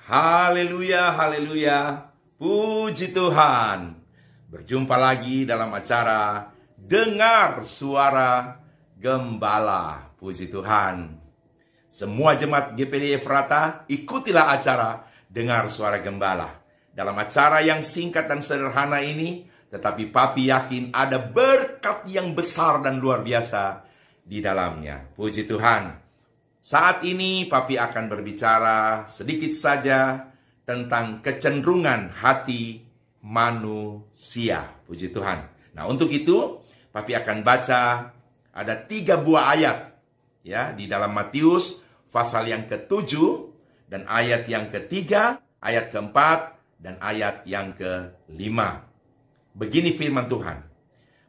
Haleluya, haleluya. Puji Tuhan. Berjumpa lagi dalam acara Dengar Suara Gembala. Puji Tuhan. Semua jemaat GPD Efrata, ikutilah acara Dengar Suara Gembala. Dalam acara yang singkat dan sederhana ini, tetapi Papi yakin ada berkat yang besar dan luar biasa di dalamnya. Puji Tuhan. Saat ini Papi akan berbicara sedikit saja tentang kecenderungan hati manusia. Puji Tuhan. Nah, untuk itu Papi akan baca ada 3 buah ayat ya di dalam Matius pasal yang ke-7 dan ayat yang ke-3, ayat ke-4 dan ayat yang ke-5. Begini firman Tuhan.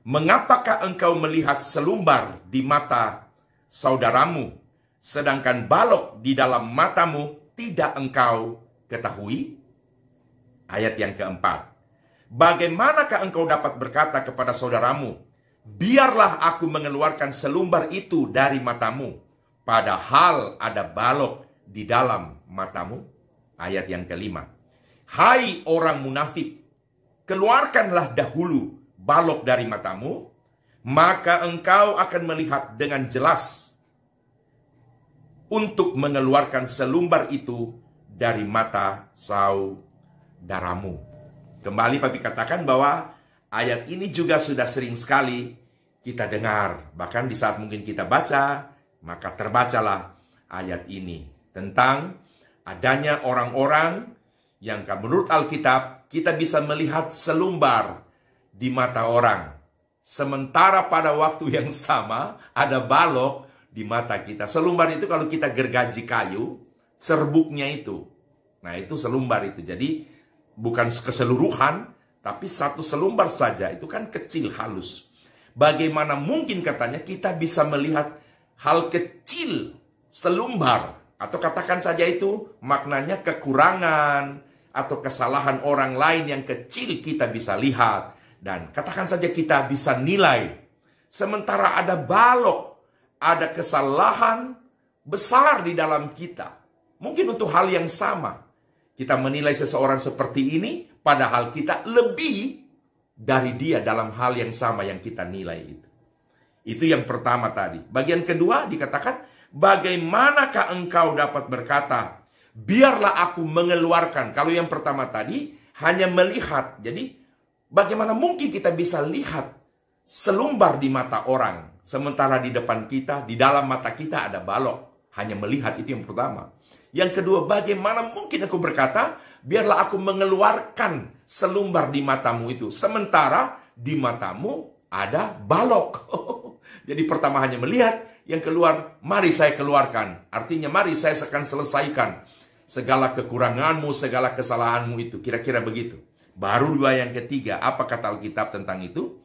Mengapakah engkau melihat selumbar di mata saudaramu, sedangkan balok di dalam matamu tidak engkau ketahui? Ayat yang keempat. Bagaimanakah engkau dapat berkata kepada saudaramu, biarlah aku mengeluarkan selumbar itu dari matamu, padahal ada balok di dalam matamu? Ayat yang kelima. Hai orang munafik, keluarkanlah dahulu balok dari matamu, maka engkau akan melihat dengan jelas untuk mengeluarkan selumbar itu dari mata saudaramu. Kembali Papi katakan bahwa ayat ini juga sudah sering sekali kita dengar. Bahkan di saat mungkin kita baca, maka terbacalah ayat ini. Tentang adanya orang-orang yang menurut Alkitab kita bisa melihat selumbar di mata orang. Sementara pada waktu yang sama ada balok di mata kita. Selumbar itu kalau kita gergaji kayu, serbuknya itu. Nah, itu selumbar itu. Jadi bukan keseluruhan, tapi satu selumbar saja. Itu kan kecil, halus. Bagaimana mungkin katanya kita bisa melihat hal kecil selumbar, atau katakan saja itu maknanya kekurangan atau kesalahan orang lain yang kecil kita bisa lihat. Dan katakan saja kita bisa nilai. Sementara ada balok, ada kesalahan besar di dalam kita. Mungkin untuk hal yang sama. Kita menilai seseorang seperti ini, padahal kita lebih dari dia dalam hal yang sama yang kita nilai itu. Itu yang pertama tadi. Bagian kedua dikatakan, bagaimanakah engkau dapat berkata, biarlah aku mengeluarkan. Kalau yang pertama tadi hanya melihat. Jadi bagaimana mungkin kita bisa lihat selumbar di mata orang, sementara di depan kita, di dalam mata kita ada balok. Hanya melihat, itu yang pertama. Yang kedua, bagaimana mungkin aku berkata, biarlah aku mengeluarkan selumbar di matamu itu, sementara di matamu ada balok. Jadi pertama hanya melihat, yang keluar, mari saya keluarkan. Artinya mari saya akan selesaikan segala kekuranganmu, segala kesalahanmu itu. Kira-kira begitu. Baru dua yang ketiga, apa kata Alkitab tentang itu?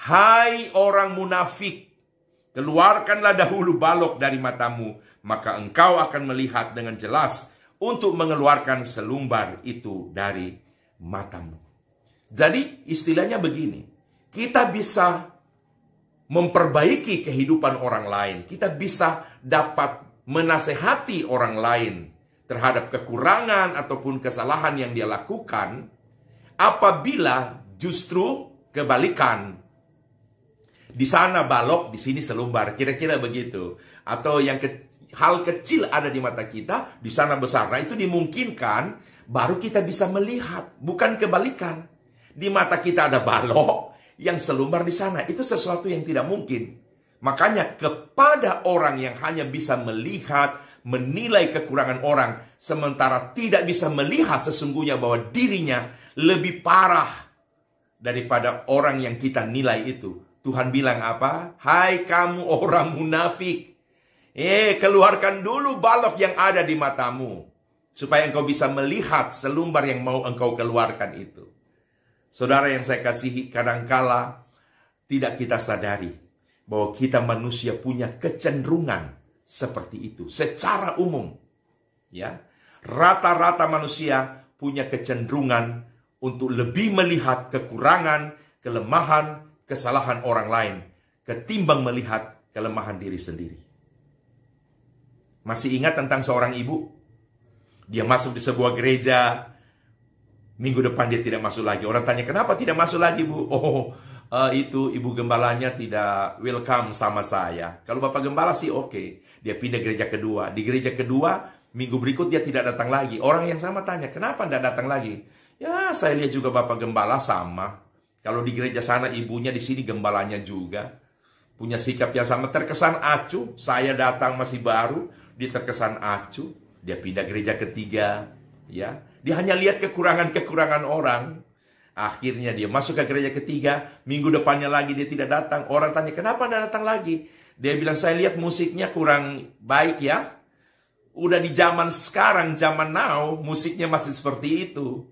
Hai orang munafik, keluarkanlah dahulu balok dari matamu, maka engkau akan melihat dengan jelas untuk mengeluarkan selumbar itu dari matamu. Jadi istilahnya begini, kita bisa memperbaiki kehidupan orang lain, kita bisa dapat menasehati orang lain terhadap kekurangan ataupun kesalahan yang dia lakukan, apabila justru kebalikan. Di sana balok, di sini selumbar. Kira-kira begitu. Atau yang hal kecil ada di mata kita, di sana besar. Nah, itu dimungkinkan baru kita bisa melihat. Bukan kebalikan. Di mata kita ada balok, yang selumbar di sana. Itu sesuatu yang tidak mungkin. Makanya kepada orang yang hanya bisa melihat, menilai kekurangan orang, sementara tidak bisa melihat sesungguhnya bahwa dirinya lebih parah daripada orang yang kita nilai itu. Tuhan bilang apa? Hai kamu orang munafik. Keluarkan dulu balok yang ada di matamu, supaya engkau bisa melihat selumbar yang mau engkau keluarkan itu. Saudara yang saya kasihi, kadangkala tidak kita sadari bahwa kita manusia punya kecenderungan seperti itu. Secara umum, ya, rata-rata manusia punya kecenderungan untuk lebih melihat kekurangan, kelemahan, kesalahan orang lain ketimbang melihat kelemahan diri sendiri. Masih ingat tentang seorang ibu? Dia masuk di sebuah gereja, minggu depan dia tidak masuk lagi. Orang tanya, kenapa tidak masuk lagi, Bu? Oh, itu ibu gembalanya tidak welcome sama saya. Kalau Bapak Gembala sih oke. Dia pindah gereja kedua. Di gereja kedua, minggu berikut dia tidak datang lagi. Orang yang sama tanya, kenapa tidak datang lagi? Ya, saya lihat juga Bapak Gembala sama. Kalau di gereja sana ibunya, di sini gembalanya juga. Punya sikap yang sama, terkesan acuh. Saya datang masih baru, dia terkesan acuh. Dia pindah gereja ketiga. Ya, dia hanya lihat kekurangan-kekurangan orang. Akhirnya dia masuk ke gereja ketiga, minggu depannya lagi dia tidak datang. Orang tanya, kenapa tidak datang lagi? Dia bilang, saya lihat musiknya kurang baik ya. Udah di zaman sekarang, zaman now, musiknya masih seperti itu.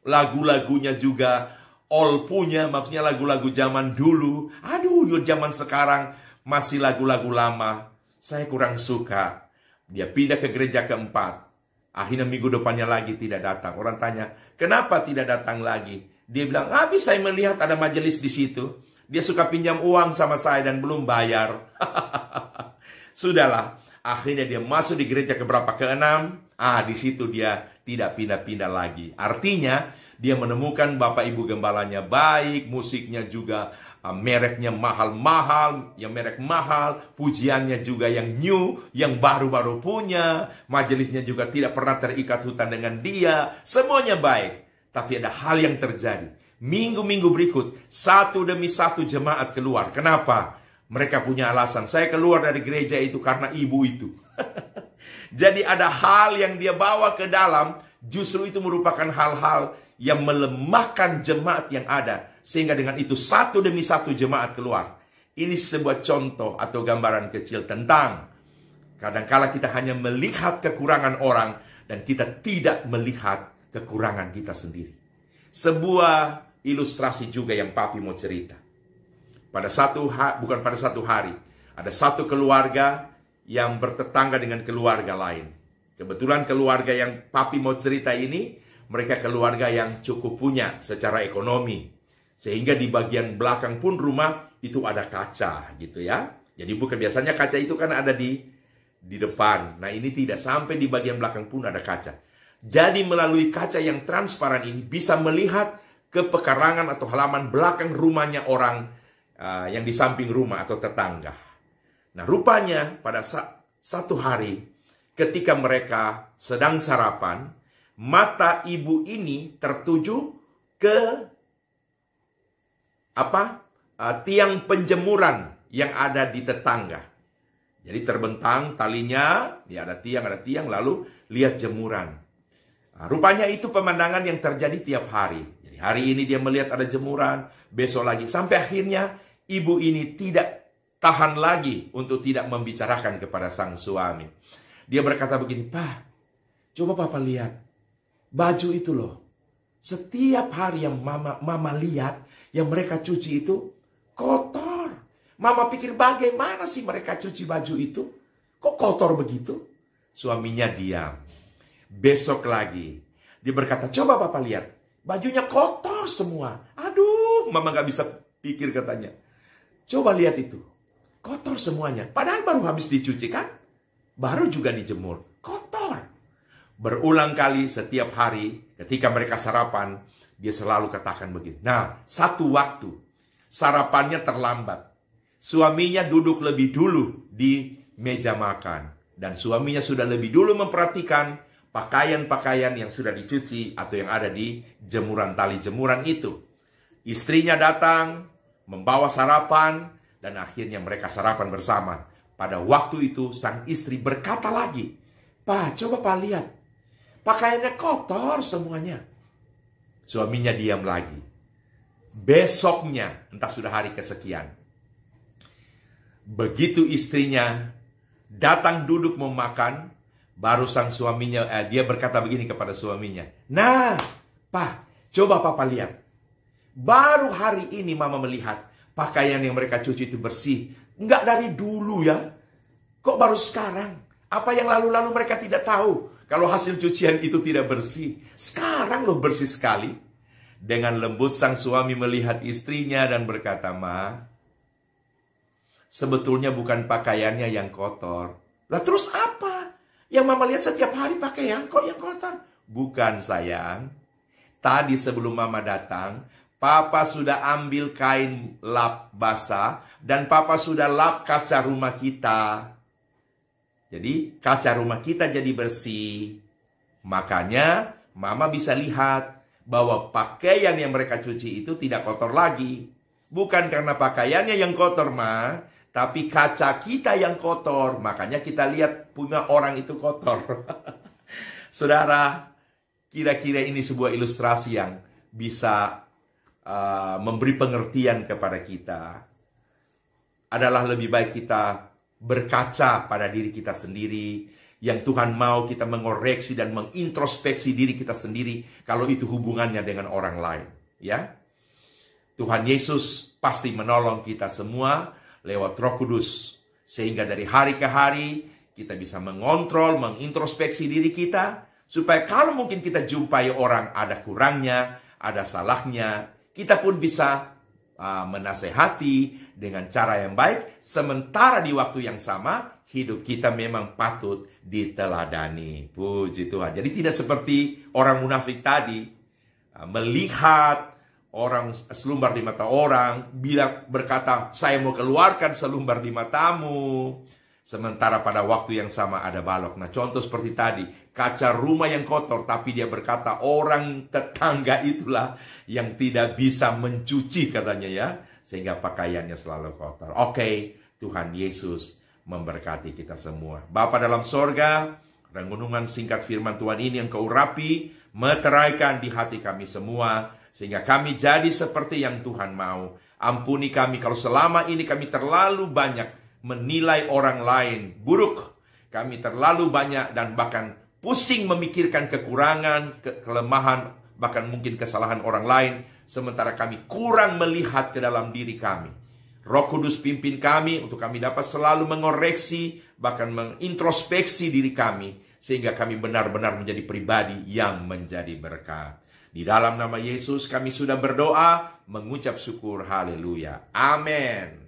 Lagu-lagunya juga all punya, maksudnya lagu-lagu zaman dulu. Aduh, zaman sekarang masih lagu-lagu lama. Saya kurang suka. Dia pindah ke gereja keempat. Akhirnya minggu depannya lagi tidak datang. Orang tanya, kenapa tidak datang lagi? Dia bilang, habis saya melihat ada majelis di situ. Dia suka pinjam uang sama saya dan belum bayar. Sudahlah. Akhirnya dia masuk di gereja keberapa? Keenam. Di situ dia tidak pindah-pindah lagi. Artinya, dia menemukan Bapak Ibu gembalanya baik. Musiknya juga mereknya mahal-mahal, yang merek mahal, pujiannya juga yang new, yang baru-baru punya, majelisnya juga tidak pernah terikat hutang dengan dia, semuanya baik. Tapi ada hal yang terjadi. Minggu-minggu berikut, satu demi satu jemaat keluar. Kenapa? Mereka punya alasan, saya keluar dari gereja itu karena ibu itu. Jadi ada hal yang dia bawa ke dalam, justru itu merupakan hal-hal yang melemahkan jemaat yang ada. Sehingga dengan itu satu demi satu jemaat keluar. Ini sebuah contoh atau gambaran kecil tentang kadangkala kita hanya melihat kekurangan orang dan kita tidak melihat kekurangan kita sendiri. Sebuah ilustrasi juga yang Papi mau cerita. Bukan pada satu hari, ada satu keluarga yang bertetangga dengan keluarga lain. Kebetulan keluarga yang Papi mau cerita ini, mereka keluarga yang cukup punya secara ekonomi. Sehingga di bagian belakang pun rumah itu ada kaca gitu ya. Jadi bukan biasanya kaca itu kan ada di depan. Nah ini tidak, sampai di bagian belakang pun ada kaca. Jadi melalui kaca yang transparan ini bisa melihat ke pekarangan atau halaman belakang rumahnya orang yang di samping rumah atau tetangga. Nah rupanya pada satu hari ketika mereka sedang sarapan, mata ibu ini tertuju ke tiang penjemuran yang ada di tetangga. Jadi terbentang talinya, ya ada tiang, lalu lihat jemuran. Nah, rupanya itu pemandangan yang terjadi tiap hari. Jadi hari ini dia melihat ada jemuran, besok lagi. Sampai akhirnya ibu ini tidak tahan lagi untuk tidak membicarakan kepada sang suami. Dia berkata begini, Pak, coba Papa lihat. Baju itu loh. Setiap hari yang mama lihat, yang mereka cuci itu kotor. Mama pikir bagaimana sih mereka cuci baju itu? Kok kotor begitu? Suaminya diam. Besok lagi. Dia berkata, coba Papa lihat. Bajunya kotor semua. Aduh, mama gak bisa pikir katanya. Coba lihat itu. Kotor semuanya. Padahal baru habis dicuci kan? Baru juga dijemur. Kotor. Berulang kali setiap hari ketika mereka sarapan, dia selalu katakan begini. Nah, satu waktu sarapannya terlambat. Suaminya duduk lebih dulu di meja makan. Dan suaminya sudah lebih dulu memperhatikan pakaian-pakaian yang sudah dicuci atau yang ada di jemuran tali jemuran itu. Istrinya datang, membawa sarapan, dan akhirnya mereka sarapan bersama. Pada waktu itu sang istri berkata lagi, Pak, coba Pak lihat. Pakaiannya kotor semuanya. Suaminya diam lagi. Besoknya, entah sudah hari kesekian, begitu istrinya datang duduk mau makan, baru sang suaminya, dia berkata begini kepada suaminya. Nah, Pak, coba Papa lihat. Baru hari ini Mama melihat pakaian yang mereka cuci itu bersih. Enggak dari dulu ya. Kok baru sekarang? Apa yang lalu-lalu mereka tidak tahu? Kalau hasil cucian itu tidak bersih. Sekarang loh bersih sekali. Dengan lembut sang suami melihat istrinya dan berkata, Ma, sebetulnya bukan pakaiannya yang kotor. Lah terus apa? Yang mama lihat setiap hari pakaian kok yang kotor. Bukan sayang. Tadi sebelum mama datang, papa sudah ambil kain lap basah dan papa sudah lap kaca rumah kita. Jadi kaca rumah kita jadi bersih. Makanya mama bisa lihat bahwa pakaian yang mereka cuci itu tidak kotor lagi. Bukan karena pakaiannya yang kotor, Ma, tapi kaca kita yang kotor. Makanya kita lihat punya orang itu kotor. Saudara, kira-kira ini sebuah ilustrasi yang bisa memberi pengertian kepada kita. Adalah lebih baik kita berkaca pada diri kita sendiri. Yang Tuhan mau kita mengoreksi dan mengintrospeksi diri kita sendiri. Kalau itu hubungannya dengan orang lain. Ya, Tuhan Yesus pasti menolong kita semua lewat Roh Kudus. Sehingga dari hari ke hari kita bisa mengontrol, mengintrospeksi diri kita. Supaya kalau mungkin kita jumpai orang ada kurangnya, ada salahnya, kita pun bisa menasehati dengan cara yang baik. Sementara di waktu yang sama, hidup kita memang patut diteladani. Puji Tuhan. Jadi tidak seperti orang munafik tadi, melihat orang selumbar di mata orang, berkata, saya mau keluarkan selumbar di matamu. Sementara pada waktu yang sama ada balok. Nah, contoh seperti tadi, kaca rumah yang kotor, tapi dia berkata, orang tetangga itulah yang tidak bisa mencuci katanya ya. Sehingga pakaiannya selalu kotor. Oke, Tuhan Yesus memberkati kita semua. Bapa dalam sorga, renungan singkat firman Tuhan ini yang Kau urapi, meteraikan di hati kami semua, sehingga kami jadi seperti yang Tuhan mau. Ampuni kami kalau selama ini kami terlalu banyak menilai orang lain buruk. Kami terlalu banyak dan bahkan pusing memikirkan kekurangan, kelemahan, bahkan mungkin kesalahan orang lain. Sementara kami kurang melihat ke dalam diri kami. Roh Kudus pimpin kami untuk kami dapat selalu mengoreksi, bahkan mengintrospeksi diri kami. Sehingga kami benar-benar menjadi pribadi yang menjadi berkat. Di dalam nama Yesus kami sudah berdoa, mengucap syukur, haleluya. Amin.